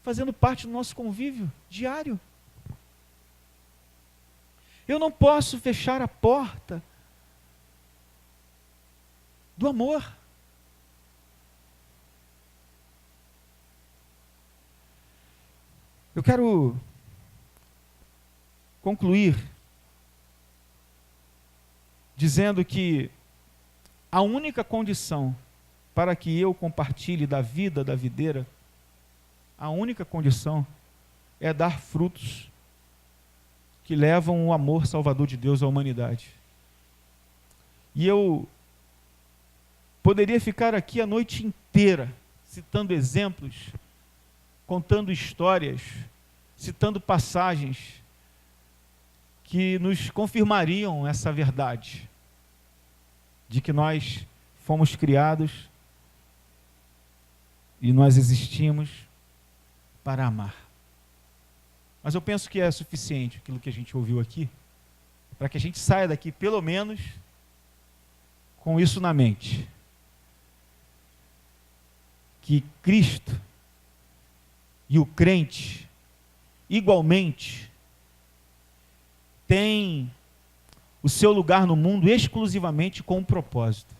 fazendo parte do nosso convívio diário. Eu não posso fechar a porta do amor. Eu quero concluir dizendo que a única condição para que eu compartilhe da vida da videira, a única condição é dar frutos que levam o amor salvador de Deus à humanidade. E eu poderia ficar aqui a noite inteira citando exemplos contando histórias, citando passagens que nos confirmariam essa verdade, de que nós fomos criados e nós existimos para amar. Mas eu penso que é suficiente aquilo que a gente ouviu aqui, para que a gente saia daqui, pelo menos, com isso na mente. Que Cristo e o crente, igualmente, tem o seu lugar no mundo exclusivamente com um propósito: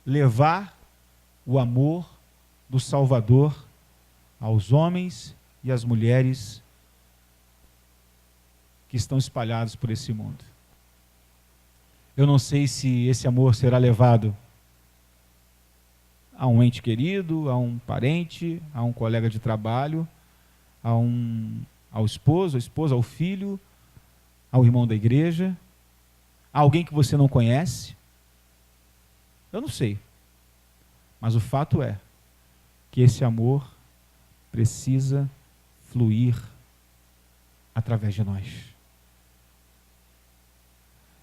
levar o amor do Salvador aos homens e às mulheres que estão espalhados por esse mundo. Eu não sei se esse amor será levado a um ente querido, a um parente, a um colega de trabalho, ao esposo, à esposa, ao filho, ao irmão da igreja, a alguém que você não conhece. Eu não sei. Mas o fato é que esse amor precisa fluir através de nós.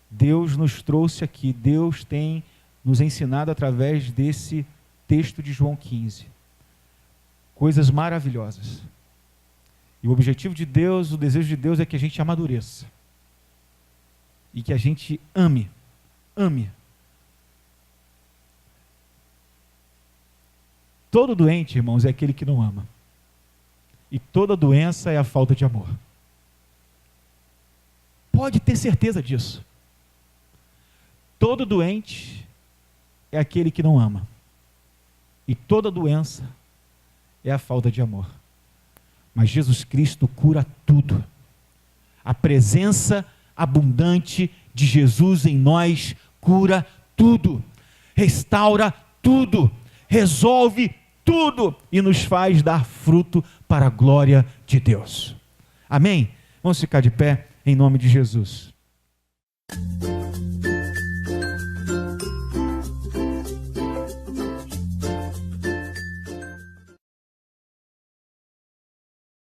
Deus nos trouxe aqui, Deus tem nos ensinado através desse texto de João 15 coisas maravilhosas. E o objetivo de Deus, o desejo de Deus é que a gente amadureça e que a gente ame. Todo doente, irmãos, é aquele que não ama. E toda doença é a falta de amor. Pode ter certeza disso. Todo doente é aquele que não ama. E toda doença é a falta de amor. Mas Jesus Cristo cura tudo. A presença abundante de Jesus em nós cura tudo, restaura tudo, resolve tudo e nos faz dar fruto para a glória de Deus. Amém? Vamos ficar de pé em nome de Jesus.